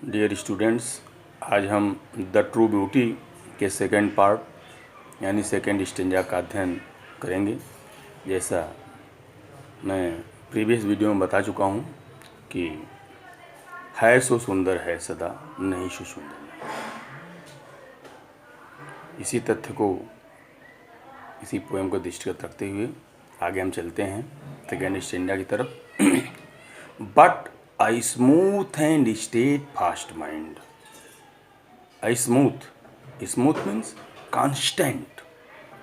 Dear students, आज हम the true beauty के सेकंड पार्ट यानी सेकंड स्टेंजा का अध्ययन करेंगे। जैसा मैं प्रीवियस वीडियो में बता चुका हूँ कि है सो सुंदर है सदा, नहीं सो सुंदर नहीं। इसी तथ्य को, इसी पोएम को दृष्टिगत रखते हुए आगे हम चलते हैं सेकंड स्टेंजा की तरफ। But a smooth and steadfast mind. A smooth means constant.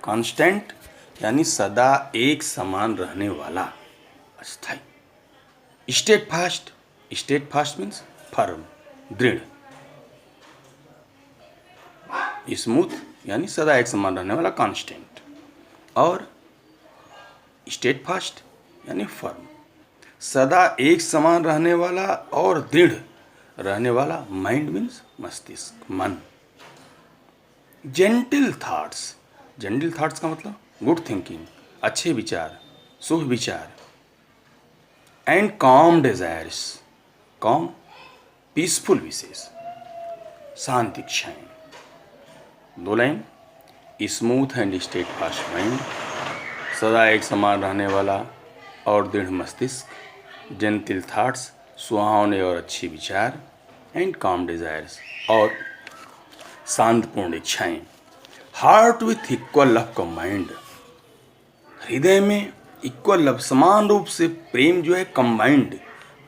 constant यानी सदा एक समान रहने वाला, अस्थाई। steadfast means फर्म, दृढ़। स्मूथ यानी सदा एक समान रहने वाला, कांस्टेंट। और स्टेडफास्ट यानी फर्म, सदा एक समान रहने वाला और दृढ़ रहने वाला। माइंड मीन्स मस्तिष्क, मन। जेंटल थॉट्स का मतलब गुड थिंकिंग, अच्छे विचार, शुभ विचार। And calm desires, calm peaceful विशेष, शांति इच्छाएं। दो line. Smooth and steadfast mind, सदा एक समान रहने वाला और दृढ़ मस्तिष्क। जेंटिल थाट्स, सुहावने और अच्छे विचार। एंड काम डिजायर्स, और शांतपूर्ण इच्छाएं। Heart with equal love combined, हृदय में इक्वल लव, समान रूप से प्रेम जो है कंबाइंड,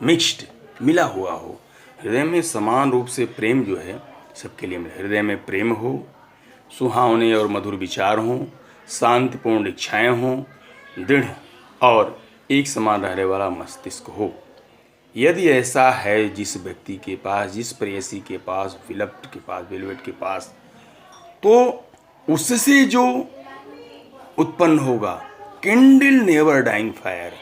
मिक्स्ड, मिला हुआ हो। हृदय में समान रूप से प्रेम जो है सबके लिए मिले। हृदय में प्रेम हो, सुहावने और मधुर विचार हों, शांतिपूर्ण इच्छाएं हों, दृढ़ और एक समान रहने वाला मस्तिष्क हो। यदि ऐसा है जिस व्यक्ति के पास, जिस प्रेयसी के पास, विलप्ट के पास, वेलवेट के पास, तो उससे जो उत्पन्न होगा, किंडल नेवर डाइंग फायर,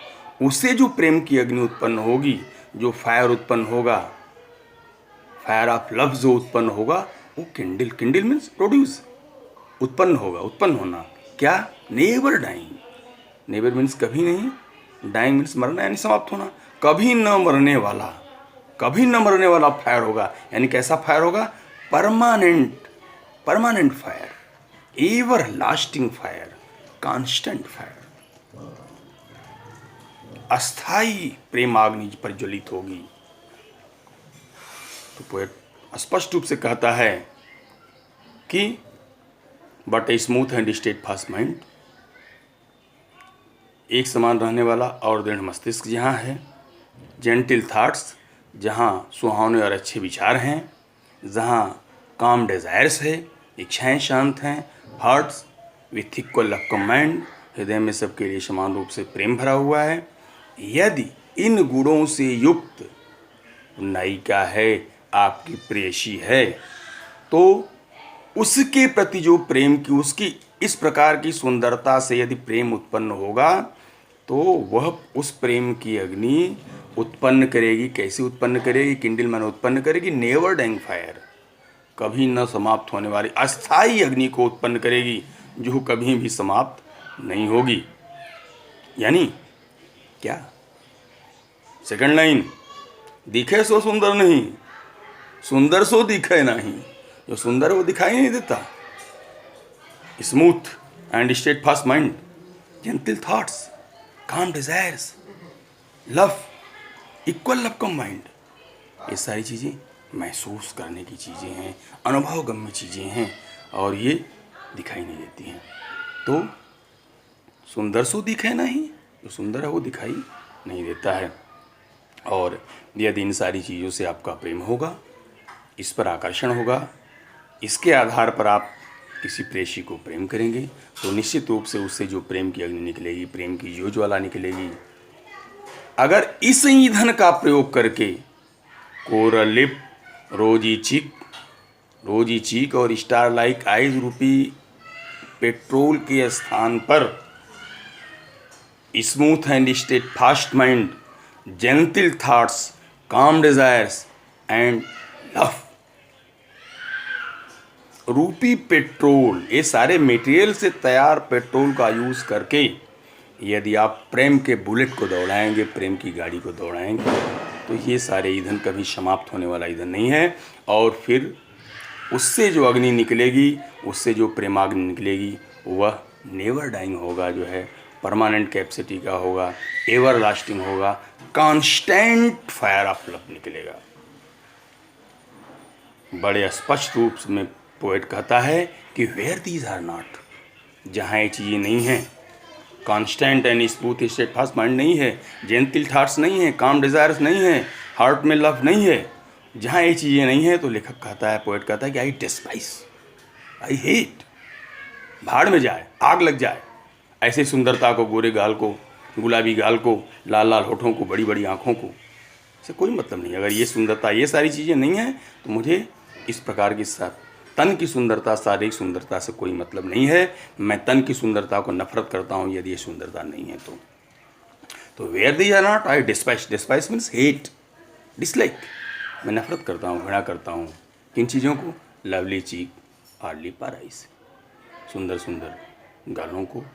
उससे जो प्रेम की अग्नि उत्पन्न होगी, जो फायर उत्पन्न होगा, फायर ऑफ लव जो उत्पन्न होगा, वो किंडल मीन्स प्रोड्यूस, उत्पन्न होगा, उत्पन्न होना। क्या? Never dying. नेवर मीन्स कभी नहीं, डाइंग मीन्स मरना यानी समाप्त होना। कभी न मरने वाला, कभी न मरने वाला फायर होगा। यानी कैसा फायर होगा? Permanent fire, ever lasting fire, constant fire, अस्थाई प्रेमाग्नि प्रज्वलित होगी। तो पोएट स्पष्ट रूप से कहता है कि but a smooth and steadfast mind, एक समान रहने वाला और दृढ़ मस्तिष्क जहाँ है। जेंटिल थाट्स, जहाँ सुहावने और अच्छे विचार हैं। जहाँ काम डिजायर्स है, इच्छाएं शांत हैं। Hearts with equal love combined, हृदय में सबके लिए समान रूप से प्रेम भरा हुआ है। यदि इन गुणों से युक्त नायिका है, आपकी प्रेयसी है, तो उसके प्रति जो प्रेम की, उसकी इस प्रकार की सुंदरता से यदि प्रेम उत्पन्न होगा, तो वह उस प्रेम की अग्नि उत्पन्न करेगी। कैसे उत्पन्न करेगी? किंडल मन उत्पन्न करेगी। नेवर डाइंग फायर, कभी न समाप्त होने वाली अस्थाई अग्नि को उत्पन्न करेगी, जो कभी भी समाप्त नहीं होगी। यानी क्या? सेकंड लाइन, दिखे सो सुंदर नहीं, सुंदर सो दिखे नहीं। जो सुंदर है वो दिखाई नहीं देता। Smooth and steadfast mind, gentle thoughts, काम desires, love, equal love combined, ये सारी चीज़ें महसूस करने की चीज़ें हैं, अनुभवगम्य चीज़ें हैं, और ये दिखाई नहीं देती हैं। तो सुंदर सो दिखे नहीं, जो सुंदर है वो दिखाई नहीं देता है। और यदि इन सारी चीज़ों से आपका प्रेम होगा, इस पर आकर्षण होगा, इसके आधार पर आप किसी प्रेयसी को प्रेम करेंगे, तो निश्चित रूप से उससे जो प्रेम की अग्नि निकलेगी, प्रेम की ज्योज्वाला निकलेगी। अगर इस ईंधन का प्रयोग करके कोरल लिप, रोजी चीक और स्टार लाइक आइज रूपी पेट्रोल के स्थान पर smooth and steadfast mind, gentle thoughts, काम डिजायर्स एंड लव रूपी पेट्रोल, ये सारे मटेरियल से तैयार पेट्रोल का यूज़ करके यदि आप प्रेम के बुलेट को दौड़ाएंगे, प्रेम की गाड़ी को दौड़ाएंगे, तो ये सारे ईंधन कभी समाप्त होने वाला ईंधन नहीं है। और फिर उससे जो अग्नि निकलेगी, उससे जो प्रेमाग्नि निकलेगी, वह नेवर डाइंग होगा, जो है परमानेंट कैपेसिटी का होगा, एवर लास्टिंग होगा, कांस्टेंट फायर ऑफ लव निकलेगा। बड़े स्पष्ट रूप में पोएट कहता है कि वेयर दीज आर नॉट, जहाँ ये चीज़ें नहीं हैं, constant and smooth Steadfast mind नहीं है, जेंटिल थॉट्स नहीं है, काम डिज़ायर्स नहीं है, हार्ट में लव नहीं है, जहाँ ये चीज़ें नहीं हैं, तो लेखक कहता है, पोएट कहता है कि आई डिस्पाइस, आई हेट, भाड़ में जाए, आग लग जाए ऐसे सुंदरता को, गोरे गाल को, गुलाबी गाल को, लाल लाल होठों को, बड़ी बड़ी आँखों को, से कोई मतलब नहीं। अगर ये सुंदरता, ये सारी चीज़ें नहीं हैं, तो मुझे इस प्रकार की तन की सुंदरता, शारीरिक सुंदरता से कोई मतलब नहीं है। मैं तन की सुंदरता को नफरत करता हूँ यदि ये सुंदरता नहीं है तो where these are not I despise, despise means hate, dislike, मैं नफरत करता हूँ, घृणा करता हूँ किन चीज़ों को, लवली चीक, आर्ली पाराइस, सुंदर सुंदर गालों को,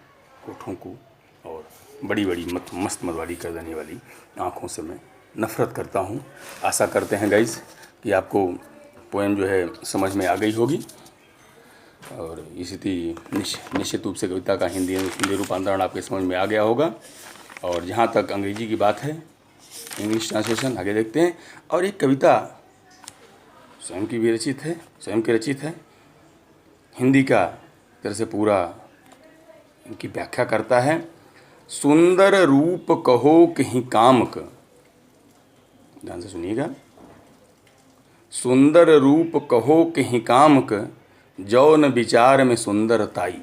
होठों को, और बड़ी बड़ी मस्त मतवाली कर देने वाली आँखों से मैं नफ़रत करता हूँ। आशा करते हैं गाइस कि आपको पोएम जो है समझ में आ गई होगी, और इसी निश्चित रूप से कविता का हिंदी रूपांतरण आपके समझ में आ गया होगा। और जहाँ तक अंग्रेजी की बात है, इंग्लिश ट्रांसलेशन आगे देखते हैं। और एक कविता स्वयं की भी रचित है, स्वयं की रचित है, हिंदी का तरह से पूरा इनकी व्याख्या करता है। सुंदर रूप कहो कहीं कामक, ध्यान से सुनिएगा, सुंदर रूप कहो कहीं कामक, जौन विचार में सुंदरताई,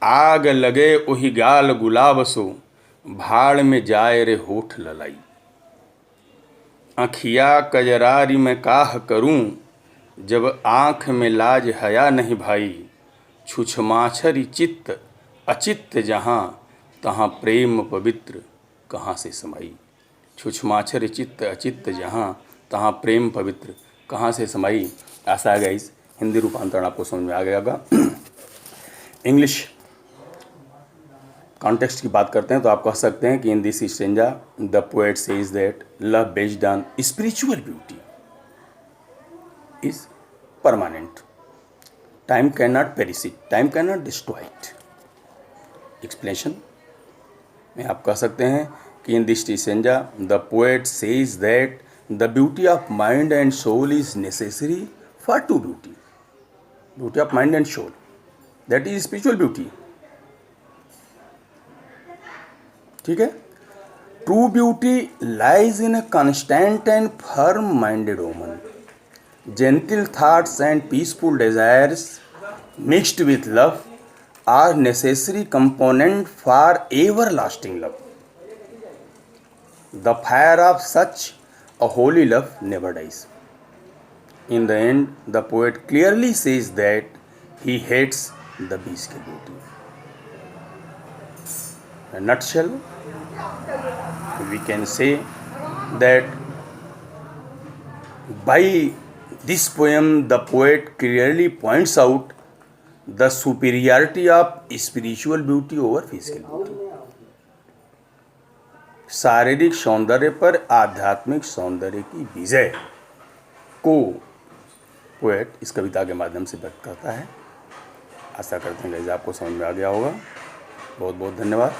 आग लगे ओहि गाल गुलाब सो, भाड़ में जाए रे होठ ललाई, अखिया कजरारी में काह करूं, जब आँख में लाज हया नहीं भाई, छुछमाछरी चित्त अचित्त जहाँ, तहाँ प्रेम पवित्र कहाँ से समाई, छुछमाछर चित्त अचित्त जहाँ, तहाँ प्रेम पवित्र कहाँ से समाई। आशा है इस हिंदी रूपांतरण आपको समझ में आ गया होगा। इंग्लिश कॉन्टेक्स्ट की बात करते हैं तो आप कह सकते हैं कि in this stanza the poet says that love based on spiritual beauty is permanent, time can not perish it, time can not destroy it. Explanation में आप कह सकते हैं कि in this stanza the poet says that the beauty of mind and soul is necessary for true beauty. Beauty of mind and soul, that is spiritual beauty. ठीक है। True beauty lies in a constant and firm-minded woman. Gentle thoughts and peaceful desires mixed with love are necessary component for everlasting love. The fire of such a holy love never dies. In the end, the poet clearly says that he hates the bestial beauty. In a nutshell, we can say that by this poem, the poet clearly points out the superiority of spiritual beauty over physical beauty. शारीरिक सौंदर्य पर आध्यात्मिक सौंदर्य की विजय को poet इस कविता के माध्यम से व्यक्त करता है। आशा करते हैं कि आपको समझ में आ गया होगा। बहुत बहुत धन्यवाद।